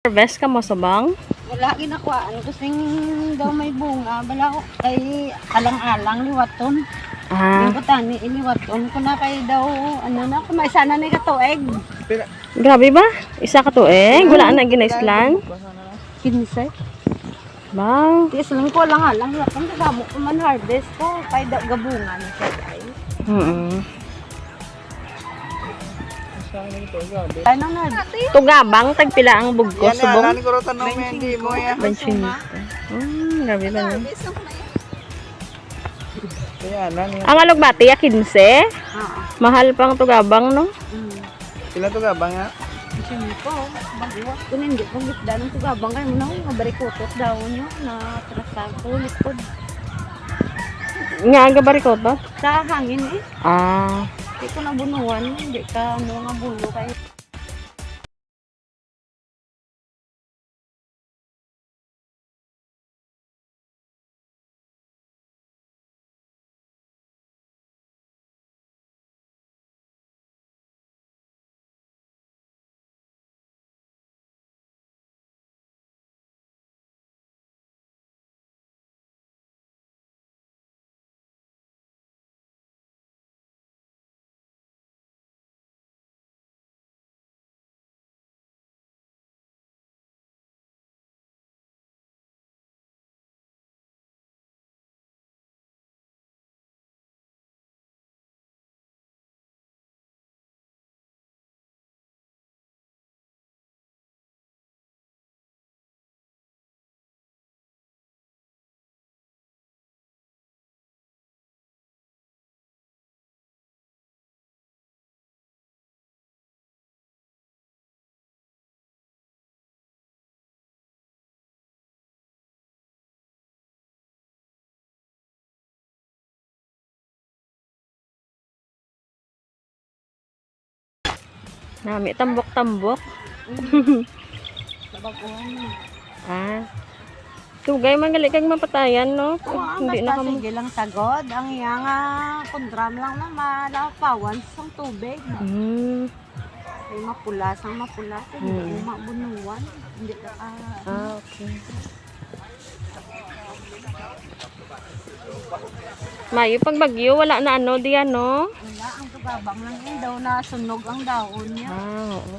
Harvest ka mo subong? Wala ginakuhaan. Kasing daw may bunga. Bala ko kay alang-alang liwaton. Ah, Yung tani iliwaton ko na kay daw ano na kumay sana ni katuig. grabe ba? Isa ka to eh. Wala na ginaislan. 15. Ba? Tiis lang ko alang-alang liwaton kasama ko man harvest ko kay daw gabungan siya ay. Ano na? Tugabang tagpila ang bugko subong. Yan, ko ro tanong mo hindi mo ya. Bensinita. Grabe ba na? Kaya nani. Ang alugbati ya 15. Oo. Mahal pang tugabang no? Sila to gabang ya. Siyempre ko, bagwa. Kung hindi ko gitda ng tugabang kayo mo na ako mabarikotot daw nyo na trasag ko likod. Nga aga barikot ba? Sa hangin eh. Ah. Hindi ko nabunuan, hindi ka mga bulo kayo. Nami tambok-tambok. Sa baguhan. Ah. Tugay magali kag mapatayan no. Hindi Hindi na kamo. sige lang sagod. Ang iyang kundram lang na malapawan sa tubig. Ay mapula sang mapula. Hindi mo mabunuan. Hindi ka Okay. Mayo pag bagyo wala na ano diyan no. wala. Ang tugabang lang yun daw na sunog ang daon niya. Oo.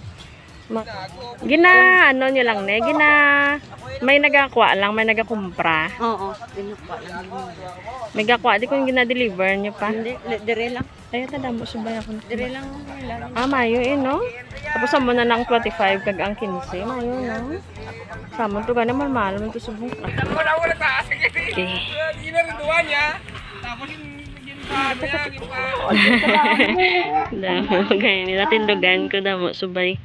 Gina ano niyo lang ne, gina may nagakuha lang, may nagakumpra. Oo. Pinukwa lang yun. May gakuha di ko yung gina-deliver niyo pa. Hindi. Dire lang. Ay tada mo subay ako. Dire lang. Wala. Ah, mayo eh no. Tapos amo na ng 25 kag ang 15, mayo no. Samo to gana malmal man to subong. Wala ta sige. Okay. Hindi na rin duwan ya. Tapos yung Damo gaya nila tindugan ko damo subay.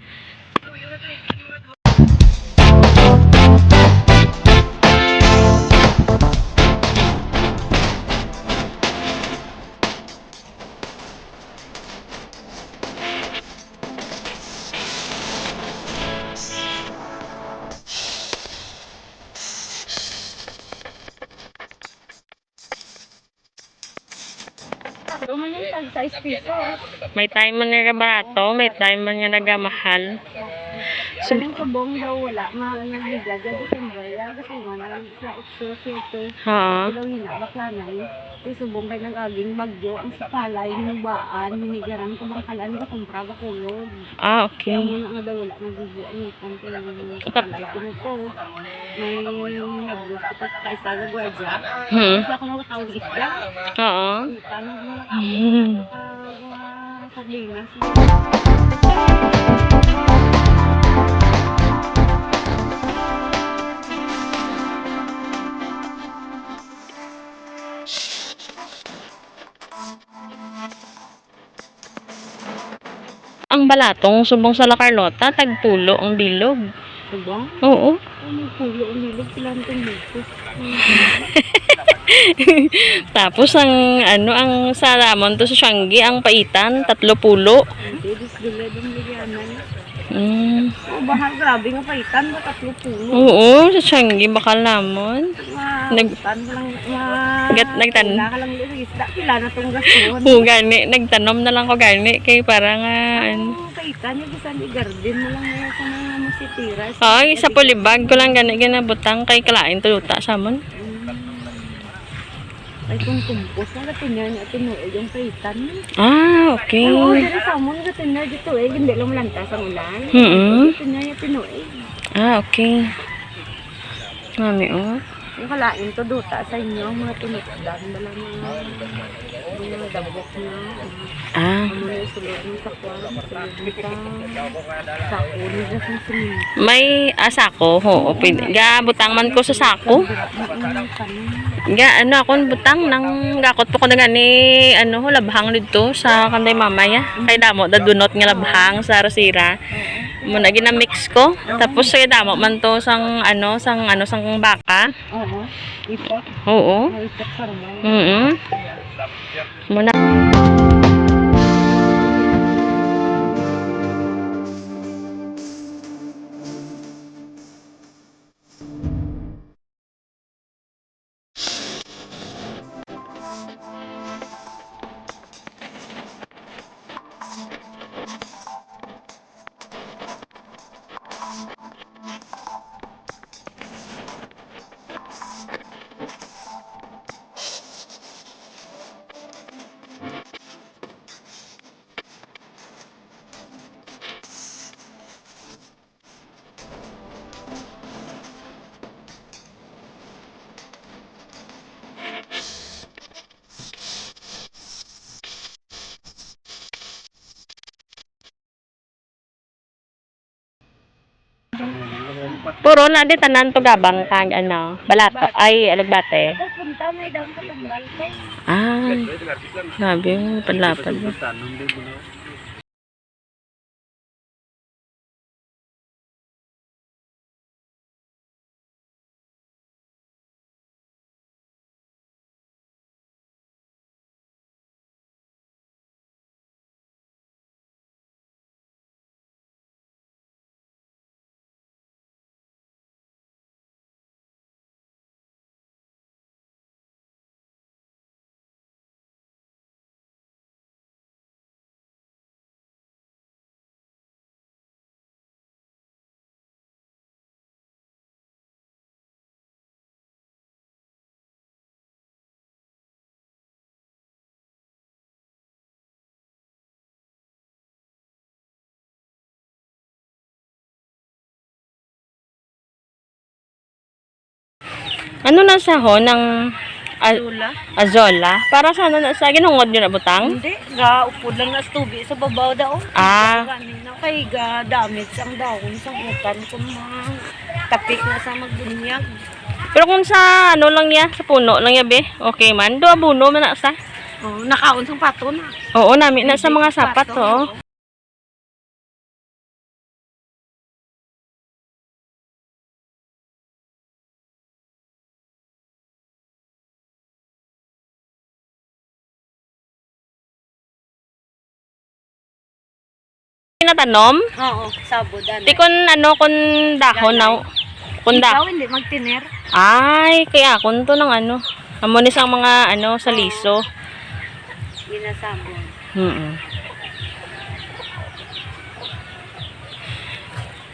May time man nga barato, may time man nga nagamahal. So, yung kabong daw wala. Nagigagad ko sa mbaya. Kasi nga lang sa ito. Ha. Ilaw hinabak lang eh. Kasi subong kayo nag-aging bagyo. Ang sapalay, hinubaan, hinigaran ko bang kalan ko kung praga kulog. Ah, okay. Kaya muna nga daw wala nagigyan. Kanto yung sapalay ko na po. May nag-gusto ko sa kaisaga gwadya. Kasi ako nakatawag isda. Oo. Paano mo sa linas. Ang balatong subong sa La Carlota, tagpulo ang bilog. Subong? Oo. Ano pulo ang nilog pilantong dito. Tapos ang ano ang sa Ramon to sa Sianggi ang paitan 30. Hindi, disgulay ng ligyanan. Oh, bahal grabe nga paitan ba 30. Oo, sa Sianggi bakal namon. Nagtan lang Nagtan. Wala ka lang sa isda pila na tong gasyon. Gani nagtanom na lang ko gani kay para nga ano. kaitan, yung gusto ni garden mo lang na sa mga masitira. Ay, sa pulibag ko lang ganabutang kay kalain tuluta sa mon. Ay, kung kumpos na gatinya niya, tinuod yung kaitan. Ah, okay. Oo, dito sa mon, gatinya dito eh, hindi lang lantas ang ulan. Mm. Gatinya niya, tinuod. Ah, okay. Mami, oh. Yung kalain to duta sa inyo, mga tinudan, wala mga dabok na. Ah. Ano na isulod mo sa kwan, isulod mo sa sako, nila sa simin. May asako, ho. Ga butang man ko sa sako. Ga ano akon butang nang gakot po ko na gani ano ho labhang dito sa kanday mamaya. Kay damo dadunot nga labhang sa Rosira. Mo na ginamix ko. Tapos kay damo man to sang sang baka. Oo. Ipot. Oo. May ipot sa rumay. Muna. Puro na di tanan to gabang kag ano, balato ay alagbate. Punta may daw sa tambal ko. Ah. Sabi mo panlapad mo. Ano na sa ho ng azola? Para sa ano na sa ginungod nyo na butang? Hindi, ga upod lang na tubi sa babaw daw. Ah. Kanina kay ga damit sang dawon sang utan kung mga tapik na sa magbunyag. Pero kung sa ano lang niya, sa puno lang niya be, okay man. Do abuno man na sa. Oh, nakaon sang pato na. Oo, nami na sa mga sapat to. Natanom? Oo, sabudan. Di kun ano kun dahon na kun Ikaw da. hindi magtiner. Ay, kaya kun to ng ano. Amo ni sang mga ano sa liso. Ginasabon.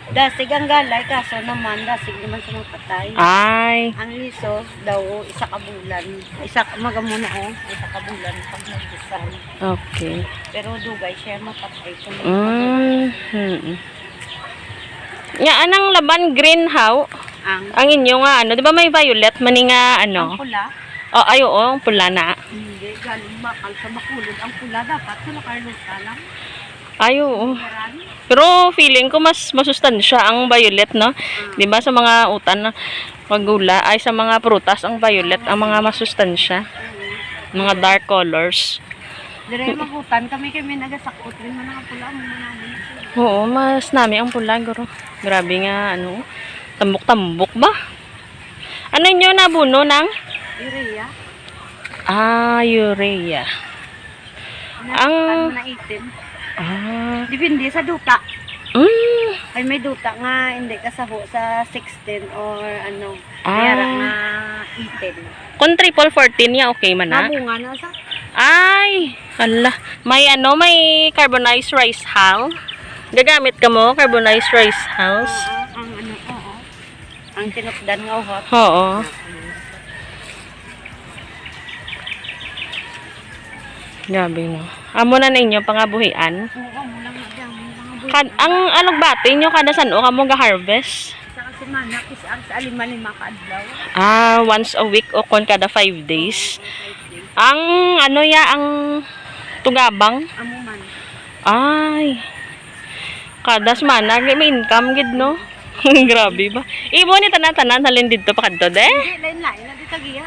Dasig ang galay, kaso naman, dasig naman sa mga patay. Ay. Ang liso daw, isa kabulan. Magamuna isa kabulan pag nagbisan. Okay. Pero dugay siya mapatay. Nga anang laban green how? Ang inyo nga ano, 'di ba may violet mani nga ano? Ang pula? Oh, ay oo, ang pula na. Hindi, galing bakal sa bakulod. Ang pula dapat, sila Carlos lang. Ay oo. Marami. Pero feeling ko mas masustansya ang violet, no? 'Di ba sa mga utan na magula ay sa mga prutas ang violet ang mga masustansya. Mga dark colors. Dire magutan kami nagasakot rin man ang pula mo namin. Oo, mas nami ang pula, guro. Grabe nga ano, tambok-tambok ba? Ano inyo nabuno ng Urea. Ah, urea. Ang na itim. ah, Depende sa duta. mm, Ay may duta nga hindi kasaho sa 16 or ano. Ah. Kaya nga 18. kung triple 14 niya, okay man na? Nabunga na sa Ay, hala. May ano, may carbonized rice hull. Gagamit ka mo, carbonized rice house. Ang ano, oo. Ang tinupdan nga hot. Oo. Grabe no. Amo na ninyo pangabuhian. Oo, mulang na dyan. Ang alugbati nyo kada saan o kamo ga-harvest? Sa kasi manakis ang sa alima-lima kadlaw. Once a week o kon kada 5 days. Ang ano ya, ang tugabang. Amo man. Ay. Kada semana may income gid no. Grabe ba? Ibo ni tanan-tanan halin didto pa kadto de? Hindi, lain-lain na dito giya.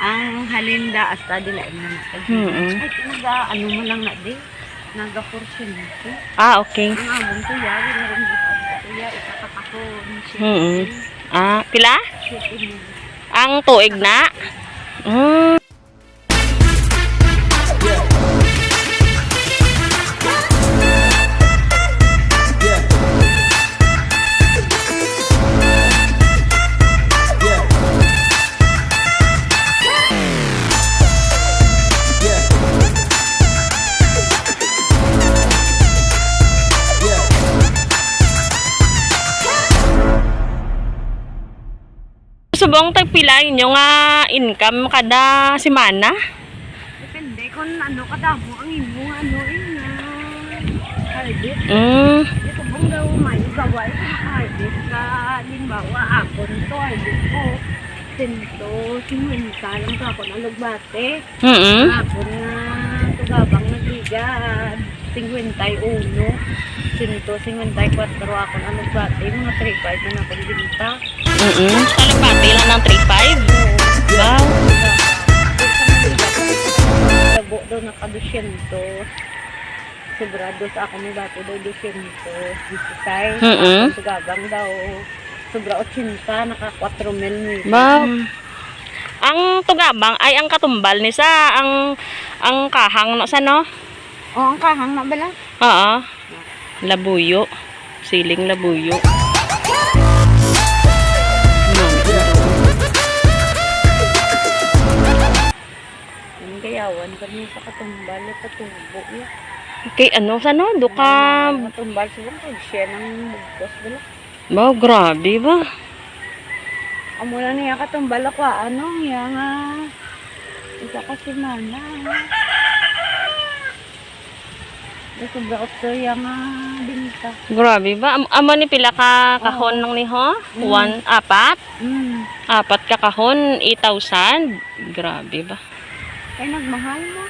Ang halinda hasta di lain na natagiya. Ay, ano mo lang na di. Naga-porsyento. Okay. Ang amon ko ya, rin dito kuya, itakapakon. Pila? Shipping. Ang tuig na? Subong tagpila inyo nga income kada semana? Depende kung ano kadamo ang imo ano na harvest. Ito bang daw may gawa ito na harvest ka limbawa akon to harvest ko. Sinto, siminta lang ka ako ng lugbate. Akon na tugabang nagigad. 51. Sinto, 54 ako ng lugbate. Mga 3-5 na nakabinta. Talabati lang ng 3.5? Wow. Labo daw naka-200. Sobrado sa ako may bato daw 200. 16. Sugabang daw. Sobra 80. Naka 4 mil. Wow. Ang tugabang ay ang katumbal ni sa ang kahang no sa no? Oh, ang kahang na bala? Oo. Labuyo. Siling labuyo. Gayawan kami sa katumbal at katubo. Okay, ano sa no? Duka. Katumbal siguro kung siya ng bugkos bala. Wow, grabe ba? Amo na niya katumbal ako ano niya nga. Isa ka semana. Sobra otso yang binta. Grabe ba? Amo ni pila ka kahon nang ni ho? 4? Apat ka kahon, 8,000. Grabe ba? Ay nagmahal mo.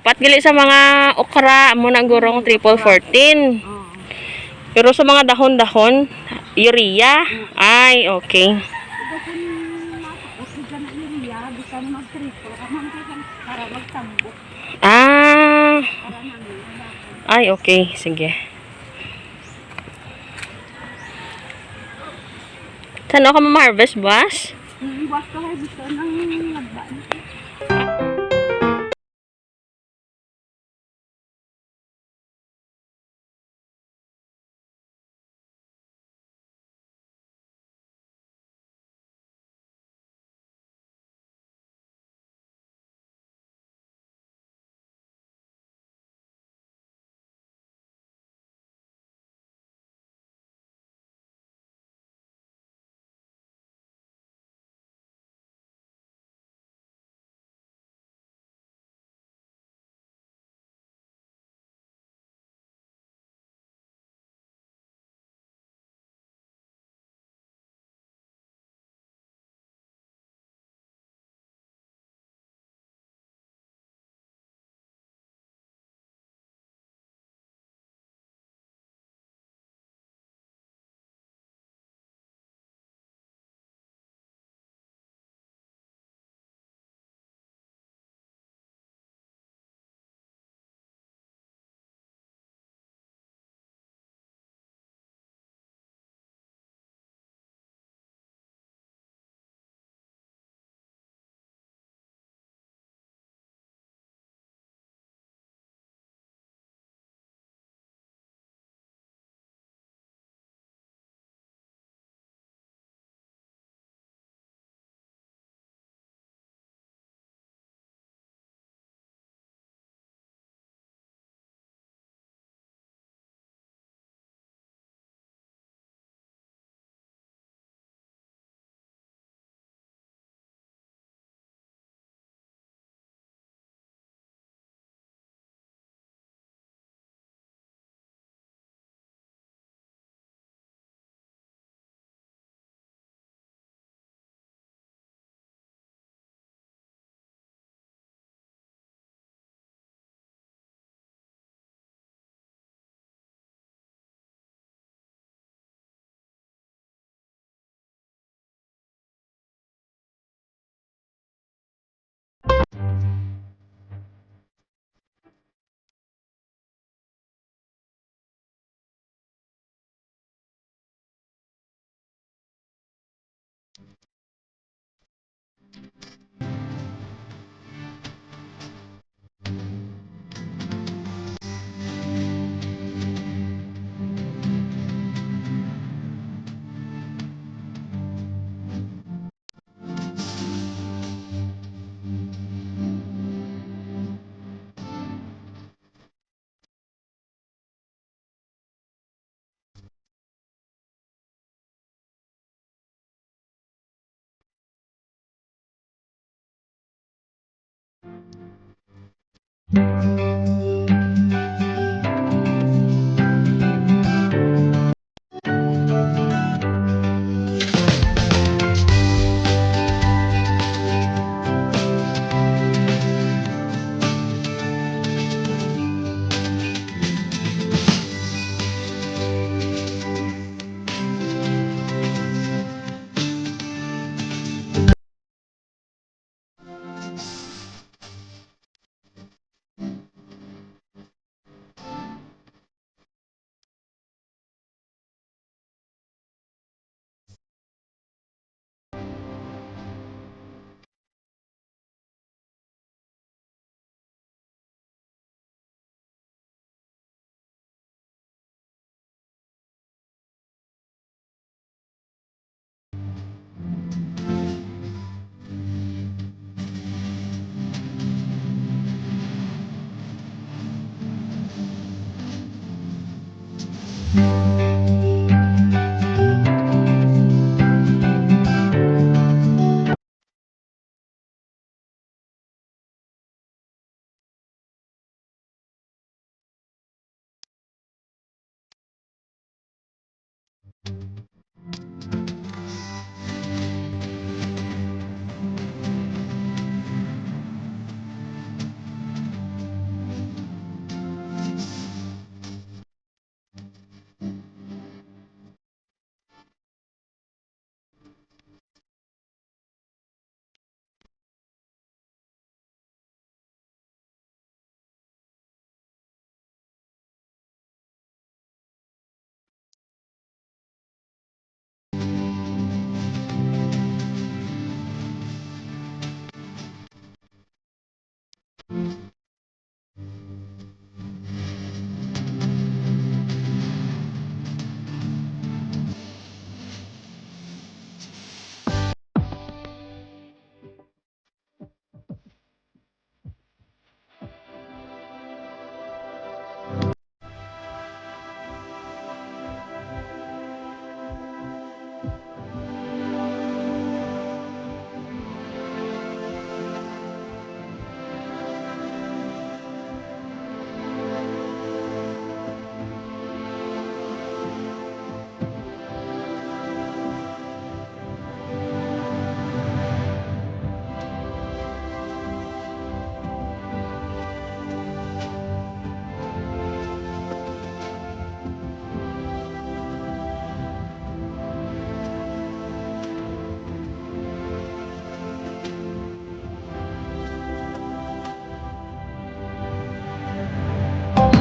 dapat gali sa mga okra mo na gurong triple 14. Oo. Pero sa mga dahon-dahon, urea. Ay, okay. Ito kung masakot ka na iriya, bisan mag-triple ka man para magtambok. Ah, Para namin. ay, okay. Sige. Saan ako ma-harvest, boss? Buwas ko kayo gusto ng nagbaan.